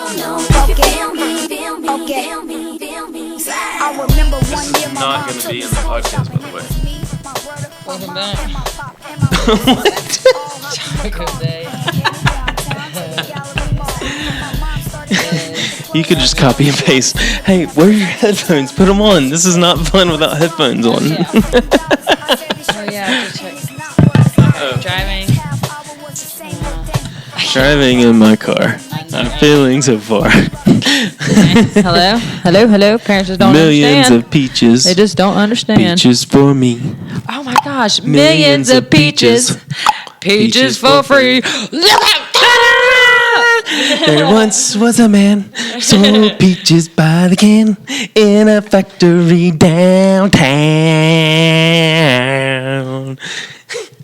I remember one year my Not mom going to took be me in the podcast, by the way. Welcome back. Taco Day. You could just copy and paste. Hey, where are your headphones? Put them on. This is not fun without headphones on. Yeah. Oh yeah, driving. Driving in my car. I'm feeling so far. Hello. Parents just don't Millions understand. of peaches. They just don't understand. Peaches for me. Oh my gosh, millions of peaches. Peaches for free. There once was a man sold peaches by the can in a factory downtown.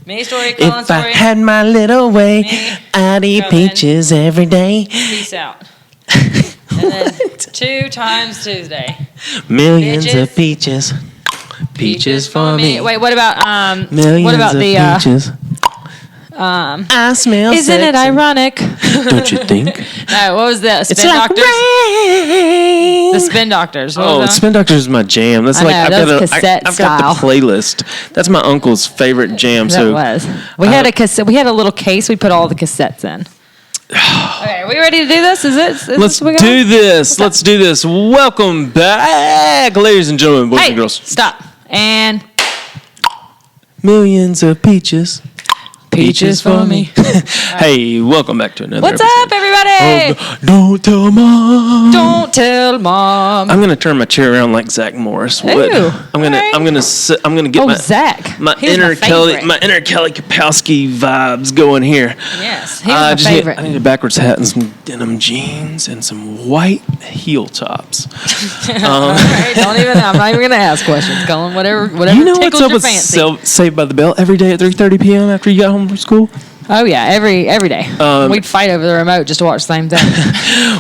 Mini story, Colin If I story. had my little way, Me. I'd eat Colin. peaches every day. Peace out. And then 2 times Tuesday. Millions Bitches. of peaches. Peaches for me. Wait, what about Millions what about of the peaches. I smell Isn't it sexy. ironic? Don't you think? No, what was the Spin It's like Doctors? rain. The Spin Doctors. What Oh, was that? Spin Doctors is my jam. That's I like know, that was cassette I've got style. the playlist. That's my uncle's favorite jam. That So was. We had a cassette. We had a little case. We put all the cassettes in. Okay, are we ready to do this? Is let's this what we got? do this. Let's do this. Welcome back, ladies and gentlemen, boys Hey, and girls. stop. And Millions of peaches. peaches for me. Hey, welcome back to another What's episode up, everybody? of Don't Tell Mom. Don't tell mom. I'm gonna turn my chair around like Zach Morris would. Ooh, I'm gonna alright. I'm gonna get Oh, my Zach. my He was inner favorite. Kelly Kapowski vibes going here. Yes, he was my just favorite. I need a backwards hat and some denim jeans and some white heel tops. All right, don't even. I'm not even gonna ask questions. Colin, whatever You know what's tickles up your with fancy. Saved by the Bell every day at 3:30 p.m. after you got home from school? Oh yeah, every day. We'd fight over the remote just to watch the same thing.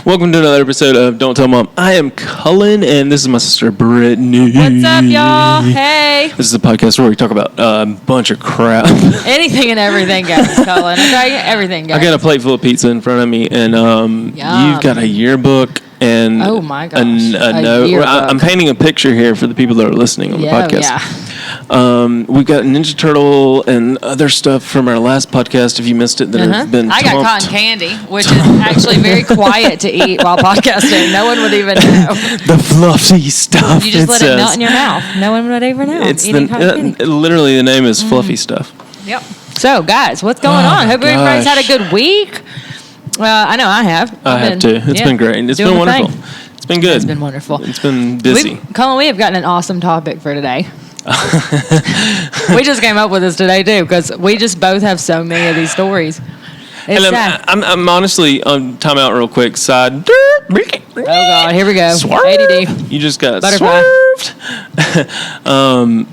Welcome to another episode of Don't Tell Mom. I am Cullen, and this is my sister Brittany. What's up, y'all? Hey. This is a podcast where we talk about a bunch of crap. Anything and everything goes, Colin. Okay, everything goes. I got a plate full of pizza in front of me, and Yum. you've got a yearbook and Oh, my gosh. a A note. yearbook. I'm painting a picture here for the people that are listening on the podcast. Yeah. We've got Ninja Turtle and other stuff from our last podcast. If you missed it, that have been I got tumped. cotton candy, which is actually very quiet to eat while podcasting. No one would even know. The fluffy stuff. You just let it says. melt in your mouth. No one would ever know. It's Eating cotton candy. literally the name is fluffy stuff. Yep. So, guys, what's going on? Hope everybody's had a good week. I know I have. I have too. It's been great. It's been wonderful. It's been good. It's been wonderful. It's been busy. Colin, we have gotten an awesome topic for today. We just came up with this today too because we just both have so many of these stories. It's And sad. I'm honestly time out real quick. Side. Oh God, here we go. Swerved. ADD. You just got Butterfly. swerved.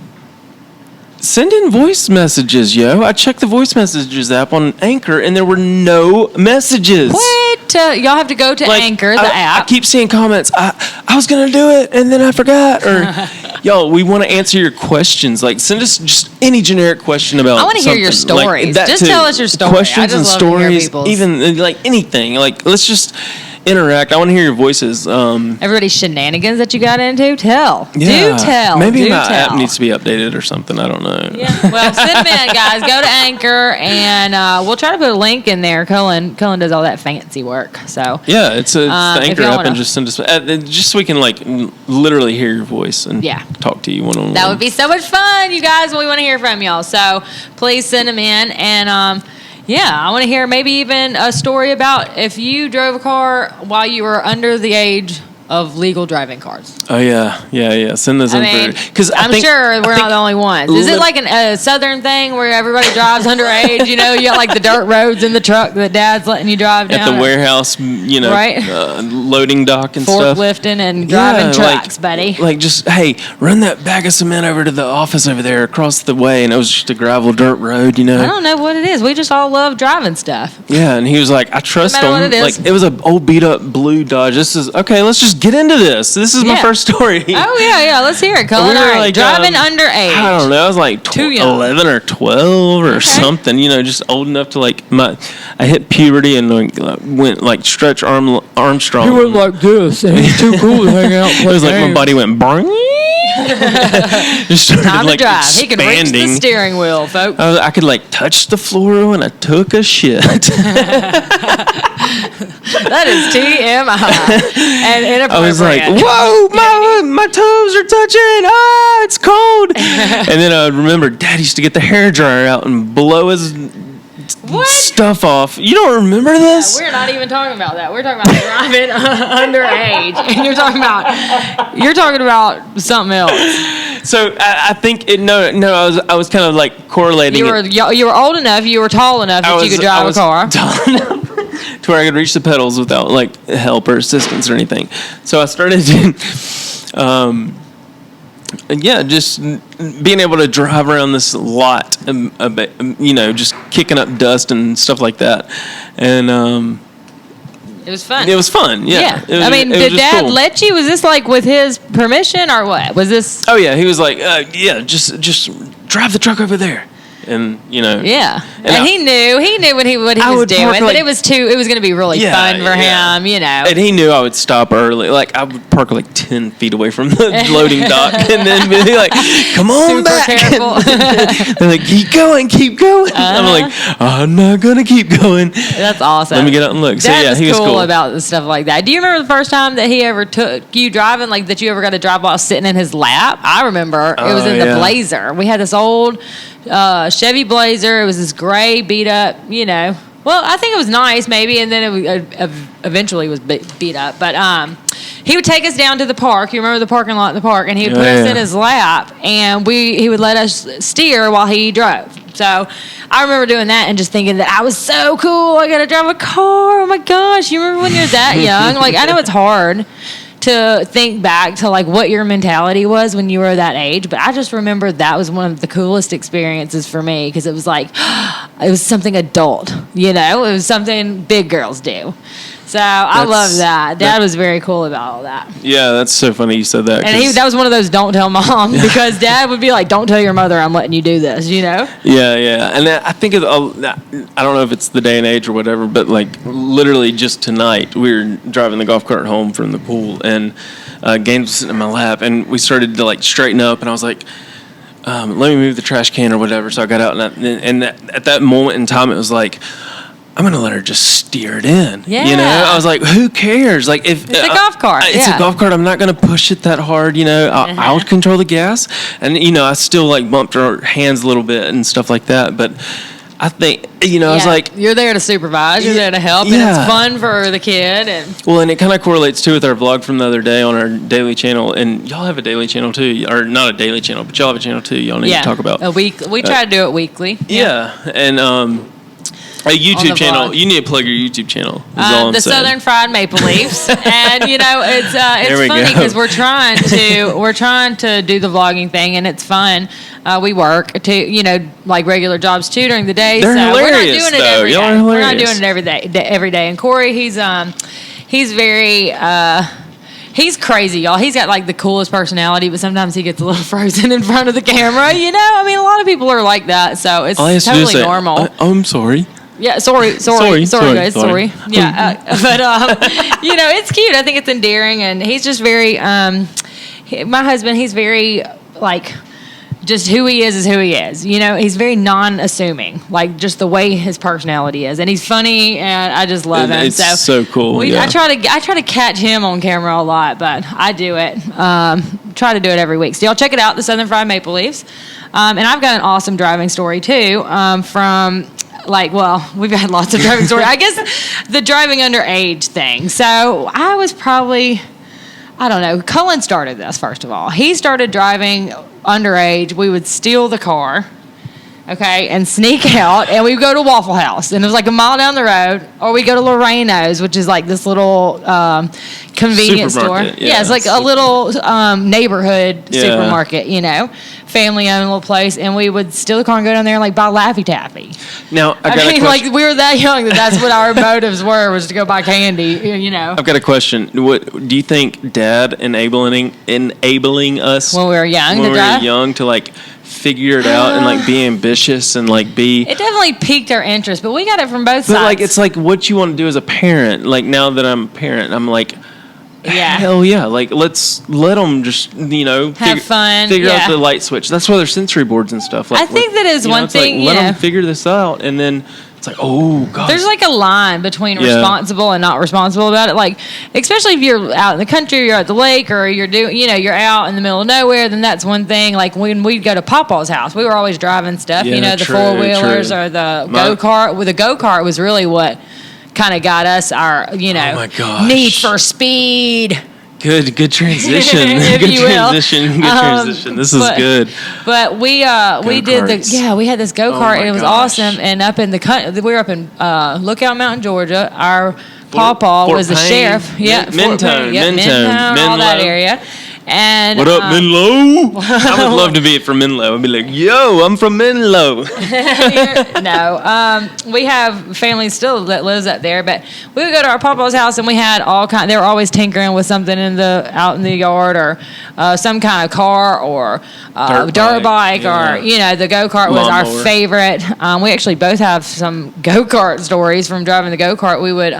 Send in voice messages, yo. I checked the voice messages app on Anchor, and there were no messages. What? Y'all have to go to Anchor, the app. I keep seeing comments. I was gonna do it, and then I forgot. Or, yo, we want to answer your questions. Like, send us just any generic question about. I wanna hear your something. Like, stories. that Just too. tell us your story. I Questions just and love to hear stories, people's. even like anything. Like, let's just interact. I want to hear your voices. Everybody's shenanigans that you got into? Tell. Yeah. Do tell. Maybe Do my tell. app needs to be updated or something. I don't know. Yeah. Well, send them in, guys. Go to Anchor, and we'll try to put a link in there. Cullen does all that fancy work. So Yeah, it's the if Anchor y'all app, wanna- and just send us just so we can like literally hear your voice and Yeah. talk to you one on one. that would be so much fun, you guys. We want to hear from y'all. So please send them in, and yeah, I want to hear maybe even a story about if you drove a car while you were under the age of legal driving cars. Oh yeah. Send those I in mean, because I'm sure we're not the only ones. Is it like a southern thing where everybody drives underage? You know, you got like the dirt roads in the truck that dad's letting you drive down. at the warehouse, you know, Right. Loading dock and stuff. Forklifting and driving trucks, buddy. Like just hey, run that bag of cement over to the office over there across the way, and it was just a gravel dirt road, you know. I don't know what it is. We just all love driving stuff. Yeah, and he was like, I trust matter him. what it is. Like it was an old beat up blue Dodge. This is okay. Let's just get into this. This is my Yeah. first story. Oh yeah. Let's hear it, Cullen. We All were, right, like, driving underage. I don't know. I was like Too young. 11 or 12 or something. You know, just old enough to like I hit puberty and like went like Stretch Armstrong. He went like this, and he's too cool to hang out. It was like my body went boing. Just started Time like to drive. He can reach the expanding. steering wheel, folks. I could like touch the floor when I took a shit. That is TMI and inappropriate. I was like, whoa, my toes are touching. Ah, it's cold. And then I remember Dad used to get the hairdryer out and blow his What? stuff off. You don't remember this? We're not even talking about that. We're talking about driving underage, and you're talking about something else. So I think I was kind of like correlating. You were old enough, you were tall enough that you could drive a car. Tall enough to where I could reach the pedals without like help or assistance or anything. So I started just being able to drive around this lot, a bit, just kicking up dust and stuff like that. And It was fun. it was fun. Yeah. It was, I mean, it was did just Dad cool. let you? Was this like with his permission or what? Was this? Oh yeah, he was like, just drive the truck over there. And Yeah, And he knew what he was would doing, park, but like- it was going to be really fun for him, And he knew I would stop early. Like I would park like 10 feet away from the loading dock, and then be like, "Come on Super back." careful. They're like, "Keep going, keep going." I'm like, "I'm not gonna keep going." That's awesome. Let me get out and look. So Dad yeah, was he was cool cool about the stuff like that. Do you remember the first time that he ever took you driving, like that you ever got to drive while sitting in his lap? I remember it was in the Blazer. We had this old Chevy Blazer. It was this gray, beat up, Well, I think it was nice, maybe, and then it eventually was beat up. But he would take us down to the park. You remember the parking lot in the park, and he would put us in his lap, and he would let us steer while he drove. So I remember doing that and just thinking that I was so cool. I got to drive a car. Oh my gosh! You remember when you're that young? Like I know it's hard to think back to like what your mentality was when you were that age, but I just remember that was one of the coolest experiences for me because it was like it was something adult, it was something big girls do. So I love that. Dad was very cool about all that. Yeah, that's so funny you said that. And that was one of those don't tell mom because Dad would be like, don't tell your mother I'm letting you do this, Yeah. And I think I don't know if it's the day and age or whatever, but like literally just tonight we were driving the golf cart home from the pool and Gaines was sitting in my lap and we started to like straighten up and I was like, let me move the trash can or whatever. So I got out and at that moment in time it was like, I'm gonna let her just steer it in. Yeah. I was like, who cares? Like if It's a golf cart. it's a golf cart. I'm not gonna push it that hard. I'll control the gas, and I still like bumped her hands a little bit and stuff like that. But I think I was like, you're there to supervise, you're there to help, and it's fun for the kid. And well, and it kind of correlates too with our vlog from the other day on our daily channel, and y'all have a daily channel too, or not a daily channel, but y'all have a channel too. Y'all need to talk about a week. We try to do it weekly. Yeah, and a YouTube channel. vlog. You need to plug your YouTube channel. Is all I'm The saying. Southern Fried Maple Leafs, and it's There we funny go. because we're trying to do the vlogging thing, and it's fun. We work to like regular jobs too during the day. They're so hilarious, we're not doing it though. every Y'all day. are We're not hilarious. doing it every day. And Corey, he's very. He's crazy, y'all. He's got like the coolest personality, but sometimes he gets a little frozen in front of the camera. I mean, a lot of people are like that, so it's All he has to do is totally say, normal. I'm sorry. Yeah, sorry, guys, sorry. Yeah, but it's cute. I think it's endearing, and he's just very. My husband, he's very like, just who he is who he is. He's very non-assuming, like just the way his personality is, and he's funny, and I just love him. It's so cool. I try to catch him on camera a lot, but I do it. Try to do it every week. So y'all check it out, the Southern Fried Maple Leafs, and I've got an awesome driving story too. We've had lots of driving stories. I guess the driving underage thing. So I was probably, I don't know, Cullen started this, first of all. He started driving underage. We would steal the car okay, and sneak out, and we go to Waffle House, and it was like a mile down the road, or we go to Loreno's, which is like this little convenience store. Supermarket, Yeah, it's like a little neighborhood Yeah. supermarket, you know, family-owned little place, and we would steal the car and go down there and like buy Laffy Taffy. Now, I mean, like we were that young that's what our motives were, was to go buy candy, you know. I've got a question. What do you think Dad enabling us When we were young when to we drive? were young to like figure it out and like be ambitious and like be? It definitely piqued our interest, but we got it from both But sides. like it's like what you want to do as a parent. Like now that I'm a parent, I'm like, Yeah. hell yeah! Like let's let them just Have fun, figure yeah. out the light switch. That's why there's sensory boards and stuff. Like, I think that is one it's like, thing, let you them know. figure this out, and then it's like, oh god, There's like a line between Yeah. responsible and not responsible about it. Like, especially if you're out in the country, or you're at the lake, or you're you're out in the middle of nowhere, then that's one thing. Like when we'd go to Papa's house, we were always driving stuff, Yeah, the true, 4-wheelers true. or the My- go-kart. With the go-kart was really what kind of got us our, Oh my gosh. need for speed. good transition. If good you will. transition. Good transition. This is but- good. But we did Go-karts. we had this go Oh kart, my and it was gosh. awesome. And up in we were up in Lookout Mountain, Georgia. Our Pawpaw Fort was the Payne, sheriff. Yeah, Fort Mentone, Payne, yeah, Mentone, all that Menlo. area. And What up, Menlo? I would love to be from Menlo. I'd be like, yo, I'm from Menlo. No, we have family still that lives up there, but we would go to our Papa's house, and we had all kind. They were always tinkering with something out in the yard, or some kind of car, or dirt bike, yeah. or the go kart was our Lawnmower. favorite. We actually both have some go kart stories from driving the go kart. We would.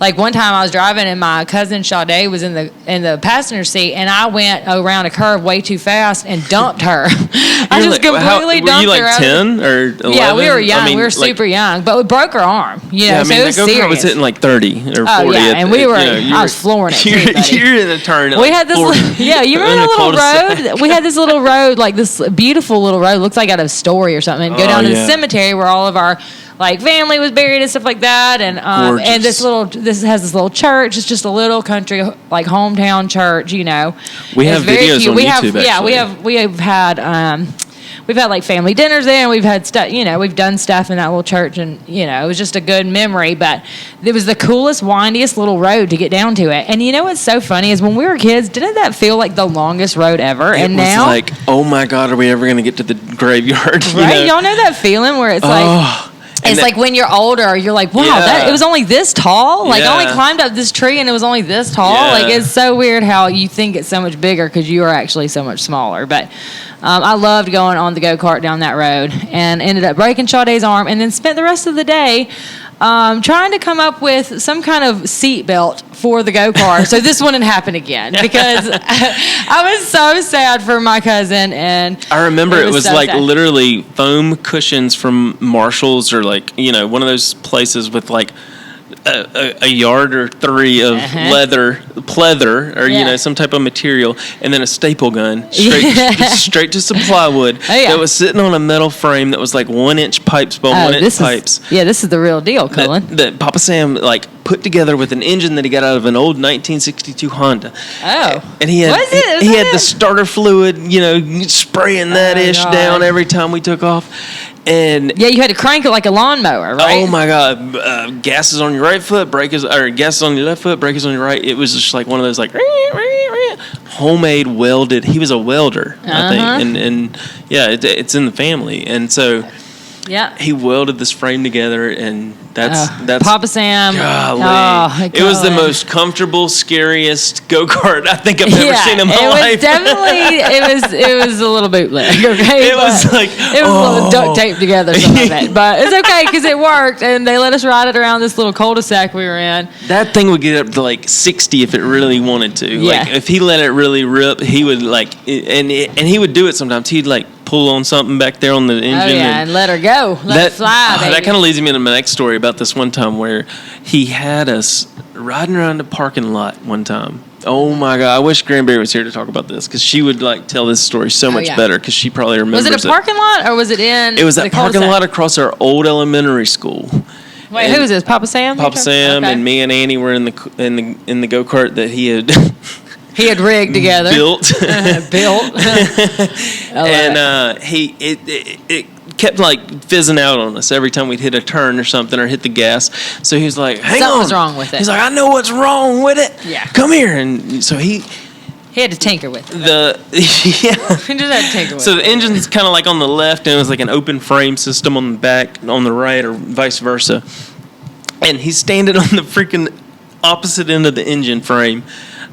Like one time I was driving, and my cousin Sade was in the passenger seat, and I went around a curve way too fast and dumped her. I just completely dumped her. Were you like 10 or 11? Yeah, we were young. I mean, we were like, super young, but we broke her arm. Yeah, I so mean, it the was go-kart serious. was hitting like 30 or 40. Oh, yeah, and we were. you I was flooring it too, You're, buddy. you're in a turn. At We like had this, 40, yeah. You in remember a the little cul-de-sac. road? We had this little road, like this beautiful little road. Looks like out of a story or something. Go Oh, down to yeah. the cemetery where all of our family was buried and stuff like that. And and this has this little church. It's just a little country hometown church. We have It's very videos cute. on we YouTube, have, yeah, actually. we have had. We've had like family dinners there, and we've had stuff, we've done stuff in that little church, and, it was just a good memory. But it was the coolest, windiest little road to get down to it. And what's so funny is when we were kids, didn't that feel like the longest road ever? It And was now, like, oh my God, are we ever going to get to the graveyard? right? Y'all know that feeling where it's Oh, and it's that- like when you're older, you're like, wow, Yeah. it was only this tall. Like, I only Yeah. climbed up this tree, and it was only this tall. Yeah. Like, it's so weird how you think it's so much bigger because you are actually so much smaller. But I loved going on the go-kart down that road, and ended up breaking Sade's arm, and then spent the rest of the day trying to come up with some kind of seat belt for the go-kart so this wouldn't happen again, because I was so sad for my cousin. And I remember it was so like sad. literally foam cushions from Marshall's, or like, one of those places with like a yard or 3 of pleather, or Yeah. some type of material, and then a staple gun Yeah. straight to some plywood yeah. that was sitting on a metal frame that was like 1-inch pipes by 1-inch pipes. This is the real deal, Cullen. That Papa Sam put together with an engine that he got out of an old 1962 Honda. Oh. And he had Was it? he Was had it? the starter fluid, spraying that ish God. down every time we took off. And Yeah, you had to crank it like a lawnmower, right? oh my God, gas is on your right foot, gas is on your left foot, brake is on your right. It was just like one of those homemade welded. He was a welder, I think, and yeah, it's in the family, and so. Yeah. He welded this frame together, and that's Papa Sam. golly. Oh, it was the golly. most comfortable, scariest go-kart I think I've ever seen in my it life. was definitely it was a little bootleg. Okay, It was but like, it was a little duct taped together, some of it, but it's okay because it worked, and they let us ride it around this little cul-de-sac we were in. that thing would get up to like 60 if it really wanted to. Yeah. Like if he let it really rip, he would and he would do it sometimes. He'd pull on something back there on the engine. Oh yeah, and let her go, let it fly. Baby. That kind of leads me into my next story about this one time where he had us riding around the parking lot one time. Oh my God! I wish Granberry was here to talk about this, because she would tell this story so much yeah. better, because she probably remembers Was it a parking lot, or was it in? It was the that parking cul-de-sac? lot across our old elementary school. Wait, who was this? Papa Sam? Papa Sam Okay. and me and Annie were in the go kart that he had. He had rigged together. built. Built. And it kept like fizzing out on us every time we'd hit a turn or something or hit the gas. So he was like, hang Something on. was wrong with it. He's like, I know what's wrong with it. Yeah. Come here. And so he had to tinker with it. He He just had to tinker with So it. the engine's kind of like on the left, and it was like an open frame system on the back, on the right, or vice versa. And he's standing on the freaking opposite end of the engine frame.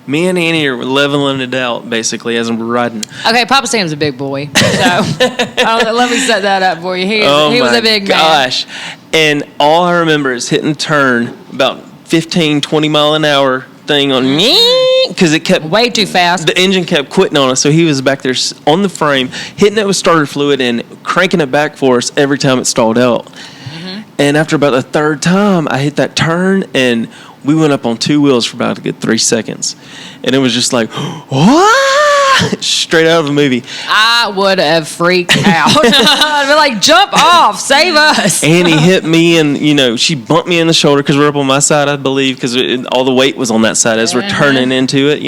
Me and Annie are leveling it out, basically, as we're riding. Okay, Papa Sam's a big boy. So let me set that up for you. He was a big gosh. And all I remember is hitting a turn about 15, 20 mile an hour thing on me, because it kept man. Way too fast. The engine kept quitting on us, so he was back there on the frame, hitting it with starter fluid and cranking it back for us every time it stalled out. And after about the third time, I hit that turn, and we went up on two wheels for about a good 3 seconds. And it was just like, what? Straight out of a movie. I would have freaked out. I'd be like, jump off, save us. Annie hit me, and, she bumped me in the shoulder because we're up on my side, I believe, because all the weight was on that side as we're turning into it,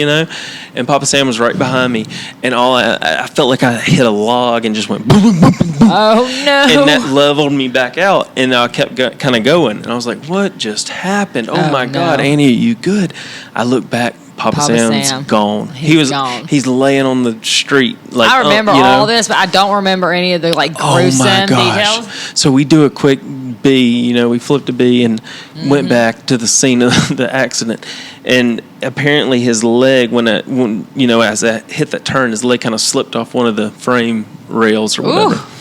And Papa Sam was right behind me. And I felt like I hit a log and just went boom, boom, boom, boom, boom. Oh, no. And that leveled me back out, and I kept kind of going. And I was like, what just happened? Oh my God, Annie, are you good? I look back. Papa Sam's gone. He's gone. He's laying on the street. Like I remember all this, but I don't remember any of the gruesome details. So we do a quick B. We flipped a B and went back to the scene of the accident. And apparently his leg, when as I hit that turn, his leg kind of slipped off one of the frame rails or whatever. Ooh.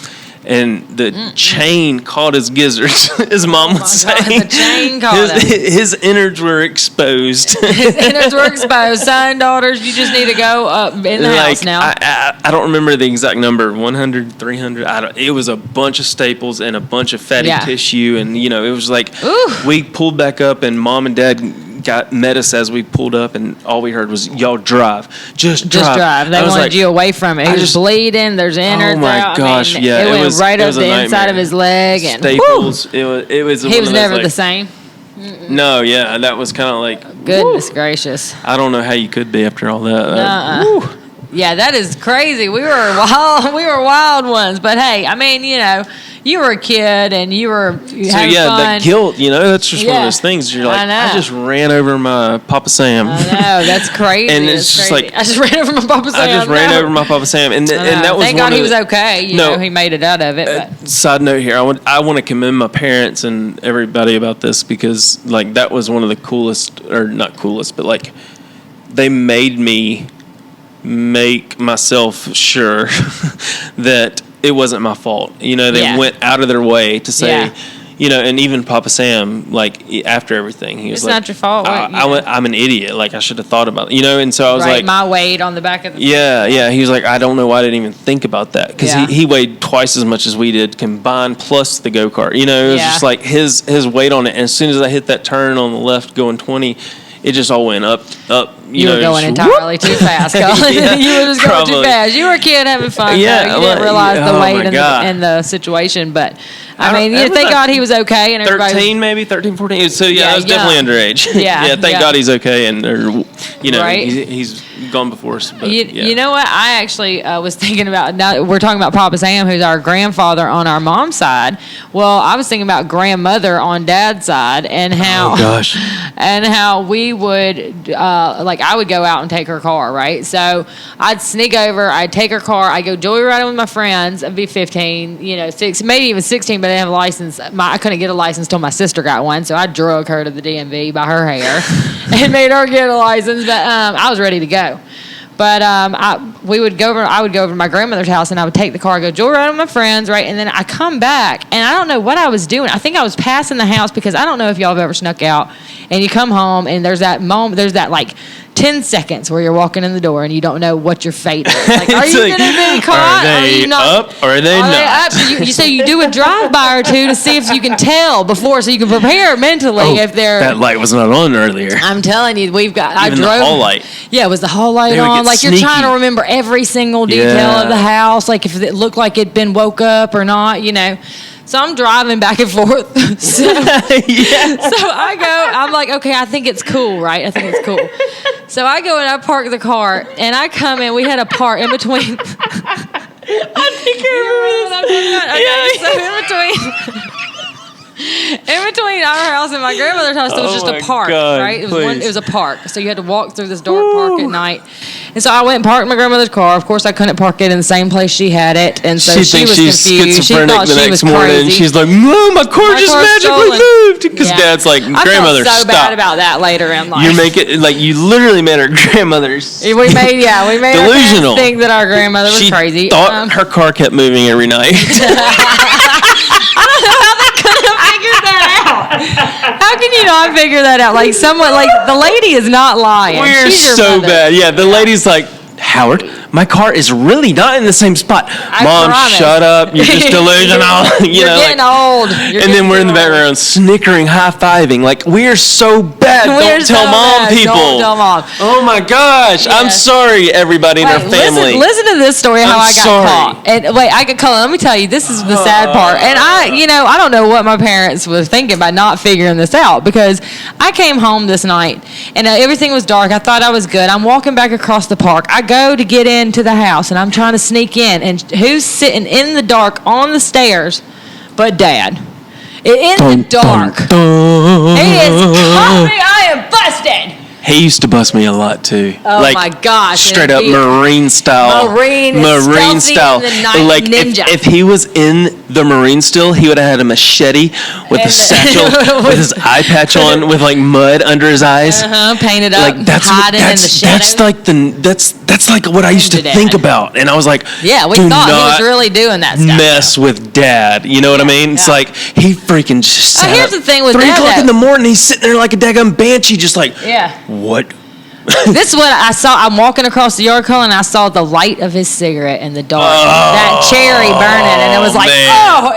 And the chain caught his gizzards, his mom would say. The chain caught him. His innards were exposed. His innards were exposed. Son, daughters, you just need to go up in the house now. I don't remember the exact number, 100, 300. It was a bunch of staples and a bunch of fatty tissue. And, it was like we pulled back up, and Mom and Dad met us as we pulled up, and all we heard was, y'all drive. Just drive. They wanted you away from it. He was bleeding. There's innards. Oh my gosh, yeah. It went right up the inside of his leg. And staples. It was. He was never the same. No, yeah, that was kind of like. Goodness gracious. I don't know how you could be after all that. Yeah, that is crazy. We were wild ones. But hey, I mean, you were a kid and you were having fun. That guilt, that's just one of those things. You're like, I just ran over my Papa Sam. I know, that's crazy. And it's just crazy. like I just ran over my Papa Sam. I just ran over my Papa Sam, and that was. Thank God he was okay. He made it out of it. But. Side note here, I want to commend my parents and everybody about this, because that was one of the coolest, or not coolest, but they made me make myself sure that it wasn't my fault. They went out of their way to say, and even Papa Sam, after everything, he was it's not your fault. I'm an idiot. I should have thought about it, and so I was like, my weight on the back of the yeah. He was like, I don't know why I didn't even think about that, because he weighed twice as much as we did combined, plus the go-kart. It was just like his weight on it. And as soon as I hit that turn on the left going 20, it just all went up. You were going entirely too fast, Colin. You were just going too fast. You were a kid having fun. Yeah, you didn't realize the weight and the situation. But, thank God he was okay. And 13, maybe 13, 14. So, I was definitely underage. Thank God he's okay. And, he's gone before us. But, you know what? I actually was thinking about, now we're talking about Papa Sam, who's our grandfather on our mom's side. Well, I was thinking about grandmother on dad's side, and how, and how we would, I would go out and take her car, right? So I'd sneak over, I'd take her car, I'd go joyriding with my friends. I'd be 15, maybe even 16, but I didn't have a license. I couldn't get a license till my sister got one, so I drug her to the DMV by her hair and made her get a license. But I was ready to go. But I would go over to my grandmother's house, and I would take the car, go joyride with my friends, right? And then I come back, and I don't know what I was doing. I think I was passing the house, because I don't know if y'all have ever snuck out, and you come home, and there's that moment, there's that 10 seconds where you're walking in the door and you don't know what your fate is. Are you going to be caught? Are they up or are they not? You say you do a drive-by or two to see if you can tell before, so you can prepare mentally if they're... That light was not on earlier. I'm telling you, Even the hall light. Yeah, it was the hall light on. You're trying to remember every single detail of the house, if it looked like it'd been woke up or not, So I'm driving back and forth. So I go, I'm like, okay, I think it's cool, right? I think it's cool. So I go and I park the car, and I come in. We had a park in between. I think I remember this. So in between our house and my grandmother's house, there was just a park, right? It was a park. So you had to walk through this dark park at night. And so I went and parked my grandmother's car. Of course, I couldn't park it in the same place she had it, and so she was confused. She thought she was crazy. She's like, "Mom, my car just magically moved." Because Dad's like, "Grandmother, I felt so stop." bad about that later in life. You make it like you literally made her grandmother's. We made delusional. her think that our grandmother was crazy. She thought her car kept moving every night. How can you not figure that out? Like someone, like the lady is not lying. We're so bad. Yeah, the lady's like, "Howard, my car is really not in the same spot." Mom, shut up. You're just delusional. You're getting old. And then we're in the background snickering, high-fiving. Like, we're so bad. Don't tell mom, people. Don't tell mom. Oh, my gosh. Yeah. I'm sorry, everybody in our family. Listen to this story, how I got caught. And wait, I got caught. Let me tell you, this is the sad part. And I don't know what my parents were thinking by not figuring this out, because I came home this night, and everything was dark. I thought I was good. I'm walking back across the park. I go to get into the house, and I'm trying to sneak in, and who's sitting in the dark on the stairs but Dad? In the dark. He is caught me. I am busted. He used to bust me a lot too. Oh my gosh! Straight up Marine style. Marine style. Like ninja. if he was in the Marine still, he would have had a machete with a satchel, with his eye patch on, with like mud under his eyes, painted up, like that's hiding in the shadow. That's like what I used to think about, and I was like, yeah, we thought he was really doing that stuff. Mess with Dad, you know what I mean? It's like he freaking just sat here's the thing with 3 Dad, o'clock in the morning, he's sitting there like a daggone banshee, just like, what? This is what I saw. I'm walking across the yard, Colin, and I saw the light of his cigarette in the dark. That cherry burning, and it was like,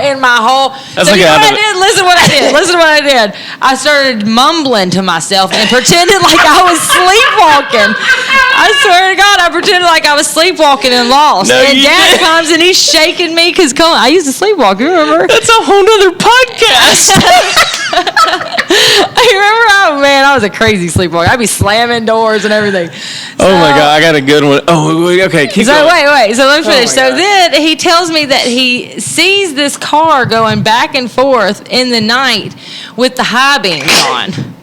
in my whole. That's so like what I did? Listen to what I did. Listen to what I did. I started mumbling to myself and pretended like I was sleepwalking. I swear to God, I pretended like I was sleepwalking and lost. And Dad comes and he's shaking me because Colin, I used to sleepwalk. You remember? That's a whole nother podcast. I remember, I was a crazy sleepwalker. I'd be slamming doors and everything. Oh my God, I got a good one. Oh, okay, keep going. Wait. So let me finish. Then he tells me that he sees this car going back and forth in the night with the high beams on.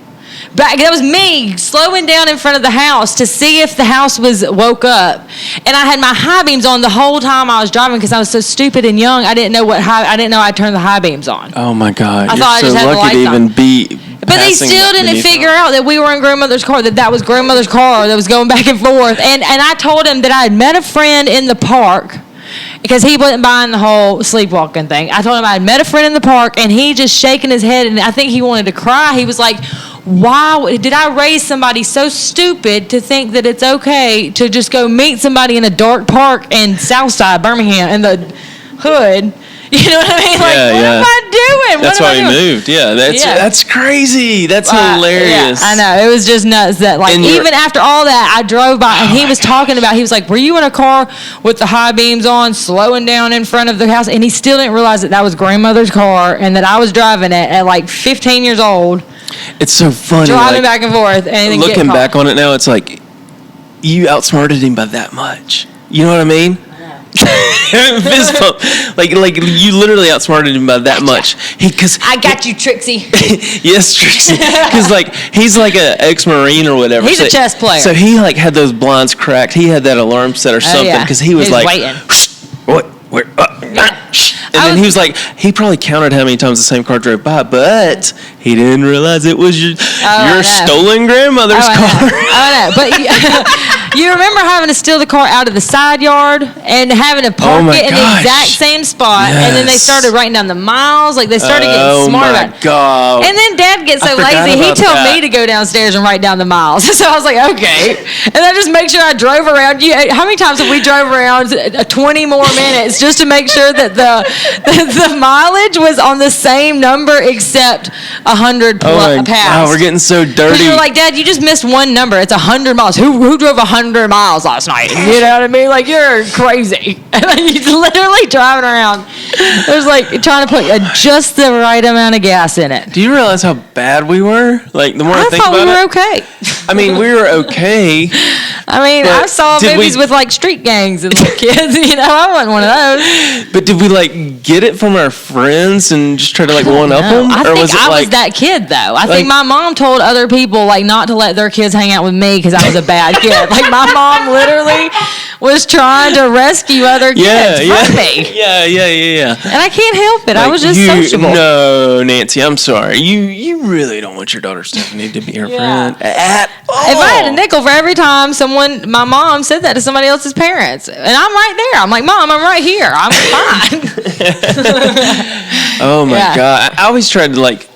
That was me slowing down in front of the house to see if the house was woke up, and I had my high beams on the whole time I was driving because I was so stupid and young. I didn't know I'd turned the high beams on. Oh my God! I thought I just had the lights on. But they still didn't figure out that we were in grandmother's car. That was grandmother's car that was going back and forth. And I told him that I had met a friend in the park. Because he wasn't buying the whole sleepwalking thing. I told him I had met a friend in the park, and he just shaking his head, and I think he wanted to cry. He was like, why did I raise somebody so stupid to think that it's okay to just go meet somebody in a dark park in Southside, Birmingham, in the hood? You know what I mean? Like, what am I doing? That's why he moved. Yeah, that's crazy. That's hilarious. Yeah, I know. It was just nuts that, like, even after all that, I drove by, and he was talking about, he was like, were you in a car with the high beams on, slowing down in front of the house? And he still didn't realize that was grandmother's car and that I was driving it at like 15 years old. It's so funny. Driving back and forth. And looking back on it now, it's like, you outsmarted him by that much. You know what I mean? Fist bump. Like you literally outsmarted him by that much. I got you, Trixie. Yes, Trixie. Because he's like an ex-Marine or whatever. He's a chess player. So he had those blinds cracked. He had that alarm set or something because he was like, waiting. What? Where? And then he was like, he probably counted how many times the same car drove by, but he didn't realize it was your stolen grandmother's car. I know, but you remember having to steal the car out of the side yard and having to park it in the exact same spot, and then they started writing down the miles. Like, they started getting smart about it. God. And then Dad gets so lazy, he told me to go downstairs and write down the miles. So I was like, okay. And I just make sure I drove around. How many times have we drove around 20 more minutes just to make sure that the mileage was on the same number except 100 past? God, we're getting so dirty. You were like, Dad, you just missed one number. It's 100 miles. Who drove 100 miles last night? You know what I mean? Like, you're crazy. And you're literally driving around. There's like trying to put just the right amount of gas in it. Do you realize how bad we were? Like, the more I think about it. I thought we were okay. I mean, we were okay. I mean, But I saw did movies we- with like street gangs and little kids. You know, I wasn't one of those. But did we like get it from our friends and just try to like one up them? I think was it I like was that kid though. I like- think my mom told other people like not to let their kids hang out with me because I was a bad kid. Like my mom literally was trying to rescue other kids from me, yeah. and I can't help it. I Like, was just sociable. No, Nancy, I'm sorry. You really don't want your daughter Stephanie to be her friend at all. If I had a nickel for every time my mom said that to somebody else's parents, and I'm right there. I'm like, Mom, I'm right here. I'm fine. Oh my Yeah. God! I always tried to like.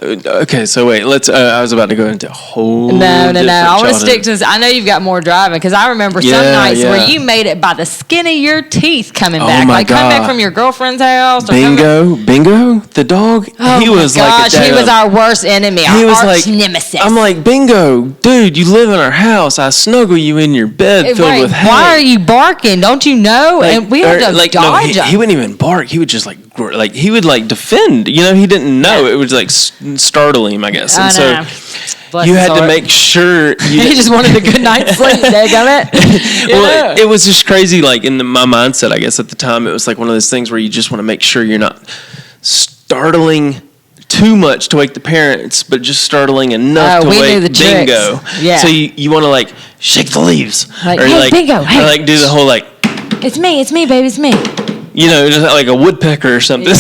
Okay, so wait. Let's. I was about to go into a whole. No. I want to childhood. stick to this. I know you've got more driving because I remember some Yeah, nights yeah. where you made it by the skin of your teeth coming Oh back. my Like coming back God. from your girlfriend's house. Or coming back- Bingo, the dog. Oh he my was like gosh, a he was damn- our worst enemy. He Our was arch like nemesis. I'm like, Bingo, dude, you live in our house. I snuggle you in your bed filled Right. with hay. Why are you barking? Don't you know? Like, and we had to no, dodge him. he wouldn't even bark. He would just like he would like defend. You know, he didn't know. It was like startle him, I guess. And I know. so Bless you his had to heart. make sure He just wanted a good night's sleep. Daggum it. Well, it was just crazy. Like in my mindset, I guess at the time, it was like one of those things where you just want to make sure you're not startling too much to wake the parents, but just startling enough to we knew wake the tricks. Bingo. Yeah. So you want to like shake the leaves, Like, or hey, like Bingo, hey. or like do the whole like It's me, baby, it's me. just like a woodpecker or something.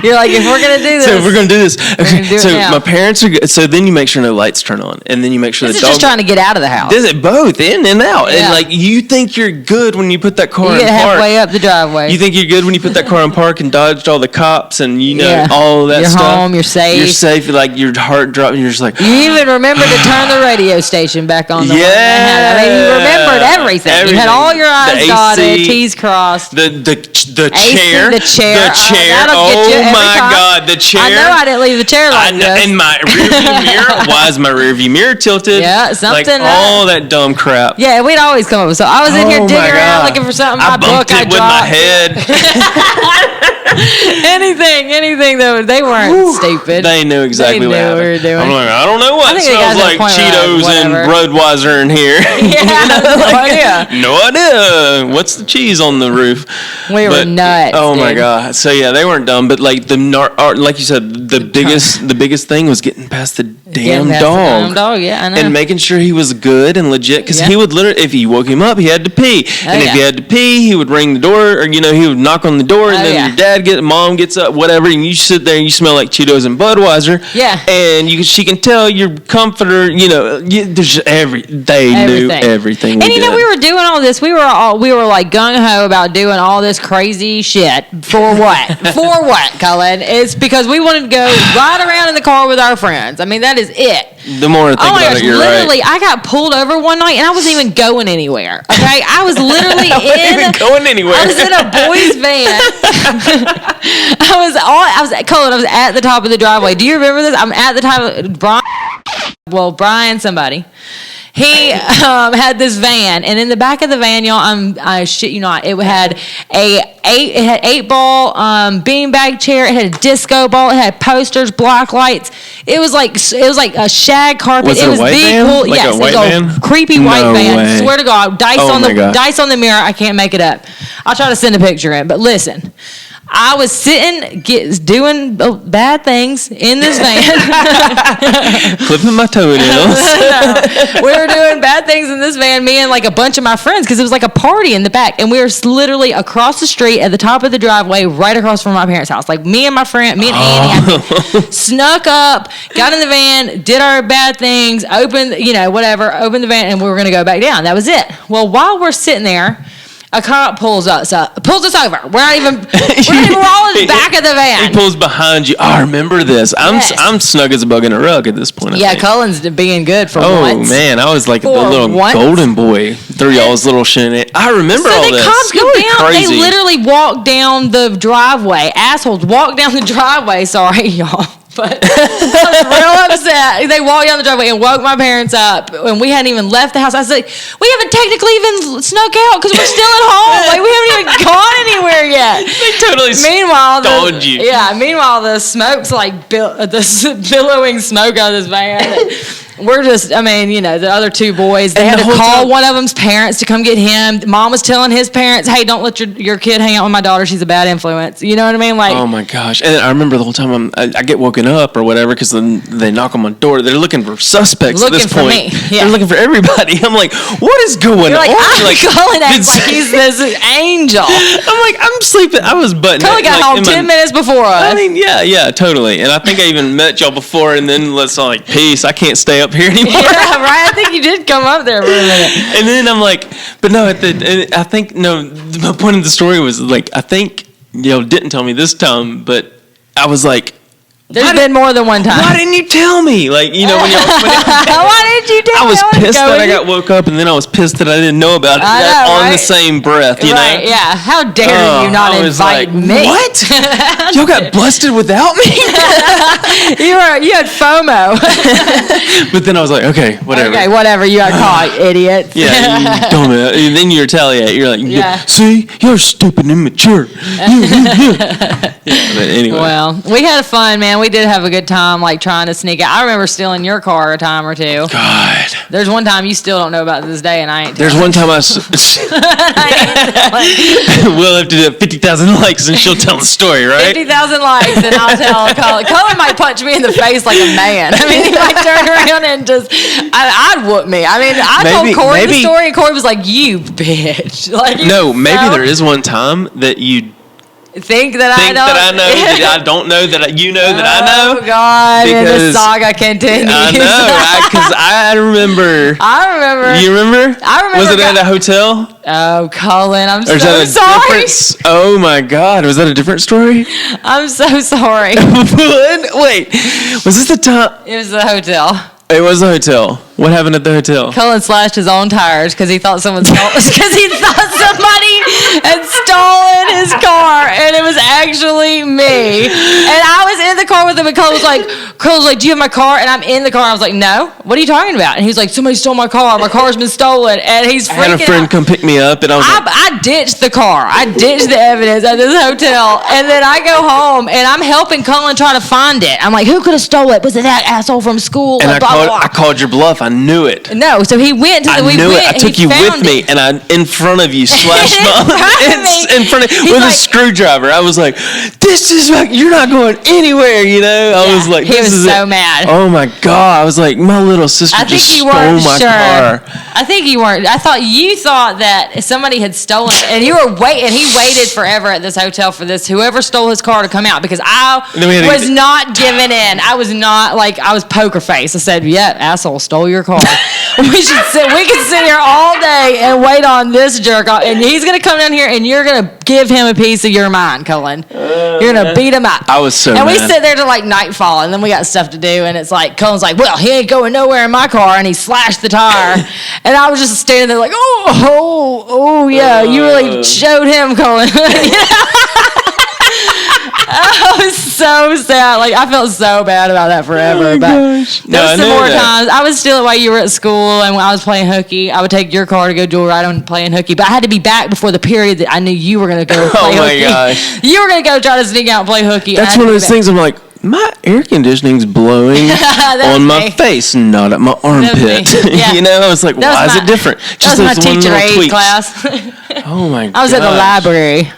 You're like, if we're gonna do this, So we're gonna do this. Okay, gonna do it so now. my parents are good. So then you make sure no lights turn on, and then you make sure this the is dog. just trying to get out of the house. Does it both in and out, Yeah. and like you think you're good when you put that car You in get park. halfway up the driveway. You think you're good when you put that car in park and dodged all the cops and you know Yeah. all that You're stuff. home, you're safe. You're safe. Like your heart dropping. You're just like. You even remember to turn the radio station back on. The one that had, I mean, you remembered everything. You had all your I's The dotted, AC, T's crossed. The AC, chair. the chair. The chair. That'll get you Oh every my time. God, the chair. I know I didn't leave the chair I like know, this. and my rearview mirror. Why is my rearview mirror tilted? Yeah, Like something, all that dumb crap. Yeah, we'd always come up with. So I was in here Oh digging my around God. looking for something. I My bumped book, I it with my dropped. head. anything though. They weren't stupid. They knew exactly They what knew happened. what we were doing. I'm like, I don't know what I think they got smells to the like point where they're Cheetos like, and whatever. Budweiser in here. Yeah, no idea. No idea. What's the cheese on the roof? We were nuts, Oh my dude. God. So yeah, they weren't dumb, but like like you said, the biggest thing was getting past the damn Getting past the dog. damn dog, yeah, I know. And making sure he was good and legit, because Yeah. he would literally, if you woke him up, he had to pee, and if yeah. he had to pee, he would ring the door, or he would knock on the door, and Oh, then yeah. your mom gets up, whatever, and you sit there and you smell like Cheetos and Budweiser. Yeah. And she can tell your comforter, there's they knew everything. And did. we were doing all this. We were like gung ho about doing all this crazy shit for what? For what, Cullen? It's because we wanted to go ride around in the car with our friends. I mean, that is it. The more I think Oh my about gosh, it, you're literally, right. I got pulled over one night and I wasn't even going anywhere. Okay, I was literally I wasn't even going anywhere. I was in a boy's van. I was at the top of the driveway. Do you remember this? I'm at the top of Brian somebody. He had this van, and in the back of the van, y'all, I shit you not, it had it had 8-ball beanbag chair, it had a disco ball, it had posters, block lights. It was like a shag carpet. Was it a white the van? cool. Like Yes, a white it was van? a creepy white No van. way. Swear to God, dice Oh on my God. dice on the mirror. I can't make it up. I'll try to send a picture in, but listen. I was sitting, doing bad things in this van. Clipping my toenails. We were doing bad things in this van, me and like a bunch of my friends, because it was like a party in the back, and we were literally across the street at the top of the driveway, right across from my parents' house. Like me and Annie, I think, snuck up, got in the van, did our bad things, opened the van, and we were going to go back down. That was it. Well, while we're sitting there, a cop pulls us over. We're all in the back of the van. He pulls behind you. I remember this. Yes. I'm snug as a bug in a rug at this point. I Yeah, think. Cullen's being good for Oh once. man, I was like the For little once. golden boy through y'all's little shenanigans. I remember So all the this. cops go You're down. crazy. They literally walk down the driveway. Assholes walk down the driveway. Sorry, y'all. But I was real upset. They walked down the driveway and woke my parents up, and we hadn't even left the house. I said, we haven't technically even snuck out because we're still at home. Like, we haven't even gone anywhere yet. They totally stoned you. Meanwhile, the smoke's like the billowing smoke out of this van. We're just, I mean, you know, the other two boys, they And had the to whole call time- one of them's parents to come get him. Mom was telling his parents, hey, don't let your kid hang out with my daughter. She's a bad influence. You know what I mean? Like, Oh my gosh! And I remember the whole time I get woken up or whatever because then they knock on my door. They're looking for suspects at Looking this for point. me, yeah. They're looking for everybody. I'm like, what is going you're like, on? I'm calling acts it's- like he's this angel. I'm like, I'm sleeping. I was butting. Cullen got home 10 minutes before us. I mean, yeah, totally. And I think I even met y'all before, and then let's all like, peace. I can't stay up here anymore. Yeah, right. I think you did come up there for a minute. And then I'm like, but no, I think, no, my point of the story was like, I think, didn't tell me this time, but I was like, There's been more than one time. why didn't you tell me? Like, when Why did you tell I me? was wanna pissed go that with I you. got woke up, and then I was pissed that I didn't know about it I know, on right? the same breath, you Right, know? yeah. How dare you not I was invite like, me? What? Y'all got busted without me? You had FOMO. But then I was like, okay, whatever. Okay, whatever. You got caught, idiot. Yeah, you dumbass. And then you retaliate. You're like, Yeah. see, you're stupid and immature. Yeah, but anyway. Well, we had fun, man. We did have a good time, like trying to sneak out. I remember stealing your car a time or two. God. There's one time you still don't know about to this day, and I ain't. There's one time we'll have to do 50,000 likes and she'll tell the story, right? 50,000 likes, and I'll tell Cullen. Cullen might punch me in the face like a man. I mean, he might turn around and just, I'd whoop me. I mean, I told Corey the story, and Corey was like, you bitch. Like, No, maybe there is one time that you think that I know that I don't know that you know that I know. Oh God! And the Because saga continues. I know, because I remember. I remember. You remember? I remember. Was it at a hotel? Oh, Cullen, I'm Or is so that a sorry. different? Oh my God! Was that a different story? I'm so sorry. What? Wait, was this the time? It was the hotel. It was a hotel. What happened at the hotel? Cullen slashed his own tires because he thought somebody had stolen his car, and it was actually me. And I was in the car with him, and Cullen was like, "Do you have my car?" And I'm in the car. And I was like, "No. What are you talking about?" And he's like, "Somebody stole my car. My car's been stolen." And he's freaking I had a friend out. come pick me up, and I was like, I ditched the car. I ditched the evidence at this hotel. And then I go home, and I'm helping Cullen try to find it. I'm like, who could have stole it? Was it that asshole from school? and Blah, blah, blah. I called your bluff. I knew it. No, so he went to the. I knew it. I took you with me, it. and I in front of you slashed In my front of me. in front of He's with a like- screwdriver. I was like, "This is like you're not going anywhere," you know. I Yeah, was like, he this was is so it. mad. Oh my God! I was like, my little sister I think just you stole weren't my sure. car. I think you weren't. I thought you thought that somebody had stolen it, and you were waiting. He waited forever at this hotel for this whoever stole his car to come out because I And then we had to- was not giving in. I was not like I was poker face. I said, "Yeah, asshole stole your car." We could sit here all day and wait on this jerk, and he's gonna come down here, and you're gonna give him a piece of your mind, Cullen. You're gonna beat him up. I was so And we mad. sit there till like nightfall, and then we got stuff to do, and it's like Cullen's like, "Well, he ain't going nowhere in my car," and he slashed the tire, and I was just standing there like, "Oh, yeah, you really showed him, Cullen." I was so sad. Like I felt so bad about that forever. But there was some more times. I would steal it while you were at school, and when I was playing hooky, I would take your car to go do a ride on playing hooky. But I had to be back before the period that I knew you were going to go play hooky. Oh my gosh! You were going to go try to sneak out and play hooky. That's one of those things. I'm like, my air conditioning's blowing That on was my me. face, not at my armpit. Yeah. You know, I was like, why is it different? That was my those one teacher little aid tweaks. class. Oh my God! I was at the library.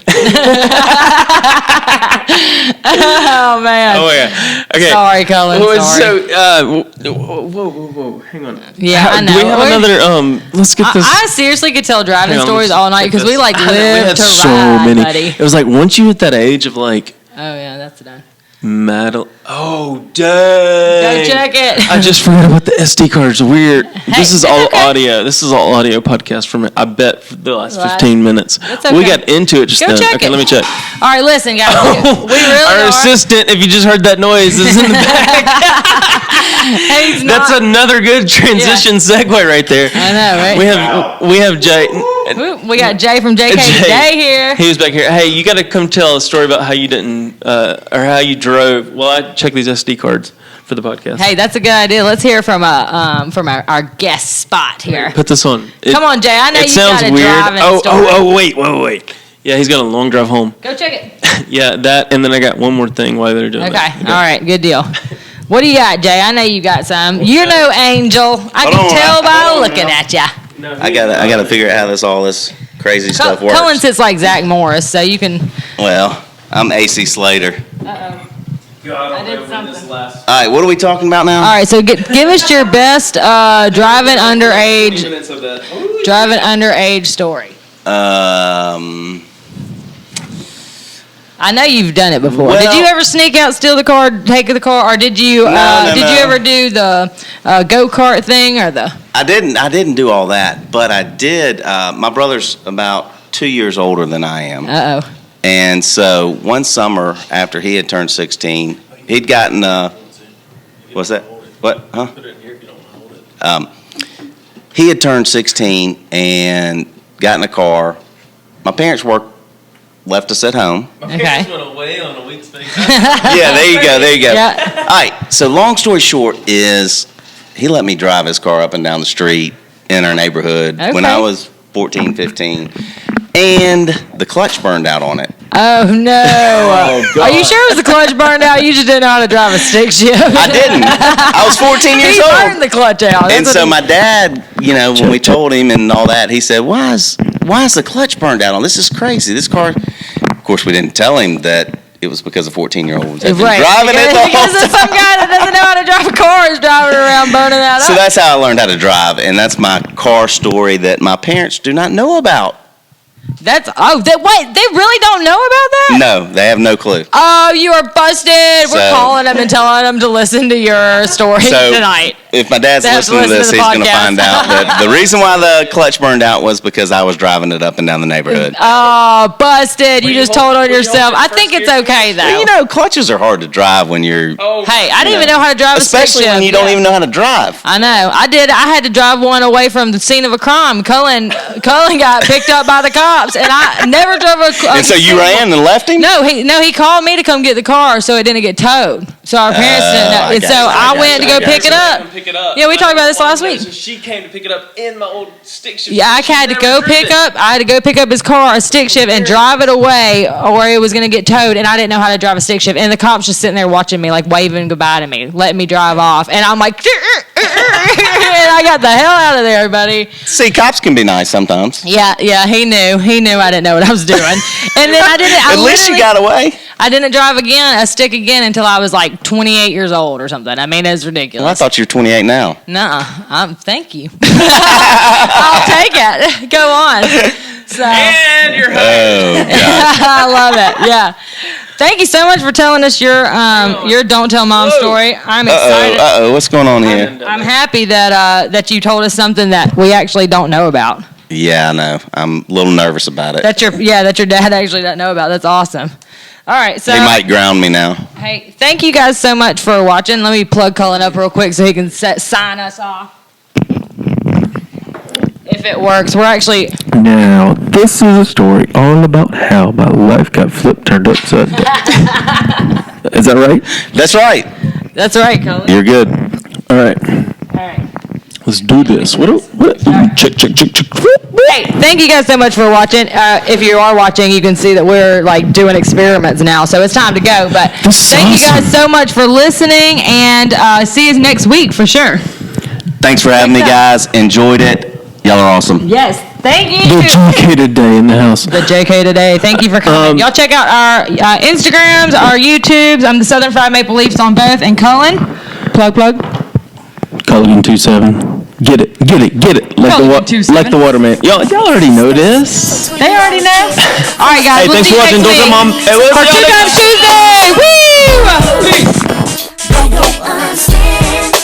Oh man. Oh yeah. Okay. Sorry, Cullen. Well, Sorry. So, whoa, hang on. Yeah, I know. Do we have another? Let's get this. I seriously could tell driving Hang on, stories let's all night get because we this. like I know, we live had to so ride, many. buddy. It was like once you hit that age of like Oh yeah, that's done. Madeline. Oh, dang. Go check it. I just forgot about the SD cards. Weird. This is it's all okay. audio. This is all audio podcast from, I bet, for the last Right. 15 minutes. That's We okay. got into it just Go then. check Okay, it. let me check. All right, listen, guys. We really Our are. assistant, if you just heard that noise, is in the back. He's That's not. another good transition segue right there. I know, right? We have Jay. Ooh, we got Jay from JK Jay. Today here. He was back here. Hey, you got to come tell a story about how you didn't, or how you drove. Well, I check these SD cards for the podcast. Hey, that's a good idea. Let's hear from our guest spot here. Put this on. Come on, Jay. I know It you sounds got a weird. driving story. Wait. Yeah, he's got a long drive home. Go check it. Yeah, that, and then I got one more thing while they're doing Okay. that. All right. Good deal. What do you got, Jay? I know you got some. You're no angel. I Hold can on, tell by hold on looking now. at ya. I gotta figure out how all this crazy stuff works. Cullen sits like Zach Morris, so you can. Well, I'm AC Slater. I did something. All right, what are we talking about now? All right, so give us your best driving underage story. I know you've done it before. Well- Did you ever sneak out, steal the car, take the car, or did you? No. You ever do the go-kart thing or the? I didn't do all that, but I did. My brother's about 2 years older than I am. Uh oh. And so one summer after he had turned 16, he'd gotten what's that? What? Huh? He had turned 16 and got in a car. My parents left us at home. Okay. Went away on a week's vacation. Yeah, there you go. Yeah. All right, so long story short is he let me drive his car up and down the street in our neighborhood when I Okay. was 14, 15, and the clutch burned out on it. Oh no! Are you sure it was the clutch burned out? You just didn't know how to drive a stick shift. I didn't. I was 14 years He old. burned the clutch out. And That's what so he- my dad, when we told him and all that, he said, why is the clutch burned out on? This is crazy. This car, of course, we didn't tell him that it was because a 14-year-old had been Right. driving it the whole Because time. of some guy that doesn't know how to drive a car is driving around burning that So up. that's how I learned how to drive, and that's my car story that my parents do not know about. Wait, they really don't know about that? No, they have no clue. Oh, you are busted. We're So- calling them and telling them to listen to your story So tonight. if my dad's They have to listening to listen this, to the he's going to podcast. find out that the reason why the clutch burned out was because I was driving it up and down the neighborhood. Oh, busted. You just told on were you yourself. holding I think first it's gear? okay, though. Well, clutches are hard to drive when you're, Hey, I didn't even know how to drive a stick especially when shift. you don't Yeah. even know how to drive. I know. I did. I had to drive one away from the scene of a crime. Cullen got picked up by the cops, and I never drove a. And so you ran and left him? No, he called me to come get the car so it didn't get towed. So our parents didn't know. I And got so you, I went to go got pick you. it up. Pick it up. Yeah, we talked about this last week. So she came to pick it up in my old stick shift. Yeah, I had to go pick up. I had to go pick up his car, a stick shift, and drive it away, or it was going to get towed. And I didn't know how to drive a stick shift. And the cops just sitting there watching me, like waving goodbye to me, letting me drive off. And I'm like, and I got the hell out of there, buddy. See, cops can be nice sometimes. Yeah, he knew I didn't know what I was doing. And then I didn't. At least you got away. I didn't drive a stick again until I was like 28 years old or something. I mean, it's ridiculous. Well, I thought you were 28 now. Nuh-uh. Thank you. I'll take it. Go on. So, And you're Oh, God. I love it. Yeah. Thank you so much for telling us your Don't Tell Mom story. I'm excited. Uh-oh, what's going on here? I'm happy that you told us something that we actually don't know about. Yeah, I know. I'm a little nervous about it. That your dad actually doesn't know about. That's awesome. All right, so He might ground me now. hey, thank you guys so much for watching. Let me plug Cullen up real quick so he can sign us off. If it works, we're actually. Now, this is a story all about how my life got flipped, turned upside down. Is that right? That's right. That's right, Cullen. You're good. All right. All right. Let's do this. What? Check. Hey, thank you guys so much for watching. If you are watching, you can see that we're like doing experiments now, so it's time to go. But This is thank you guys awesome. so much for listening, and see you next week for sure. Thanks for having me, guys. Enjoyed it. Y'all are awesome. Yes, thank you. The JK today in the house. The JK today. Thank you for coming. Y'all check out our Instagrams, our YouTubes. I'm the Southern Fried Maple Leafs on both. And Cullen, plug. Culligan 27. Get it. Culligan 27. Like the waterman. Y'all already know this. They already know. All right, guys. Hey, we'll thanks see for you watching. next Don't tell week Mom. Hey, what's for up, Two y'all? Times Tuesday. Woo! They don't understand.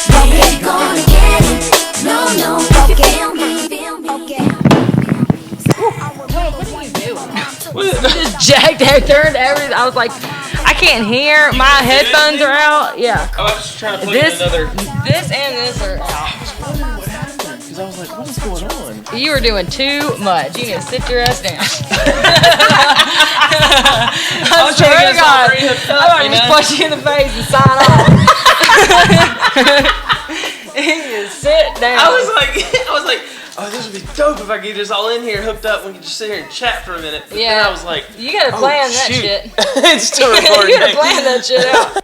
They ain't gonna get it. No, feel me. Okay. Just jacked out, turned everything. I was like, I can't hear. My headphones are out. Yeah. I was just trying to plug This in another. and this are out. Because I was like, what is going on? You are doing too much. You need to sit your ass down. I was swear trying to to get us all God, three hooked up, I'm going you to just know? punch you in the face and sign off. You just sit down. I was like, oh, this would be dope if I could get us all in here hooked up and we could just sit here and chat for a minute. But then I was like, you got to plan that shoot. shit. It's still recording. You got to plan that shit out.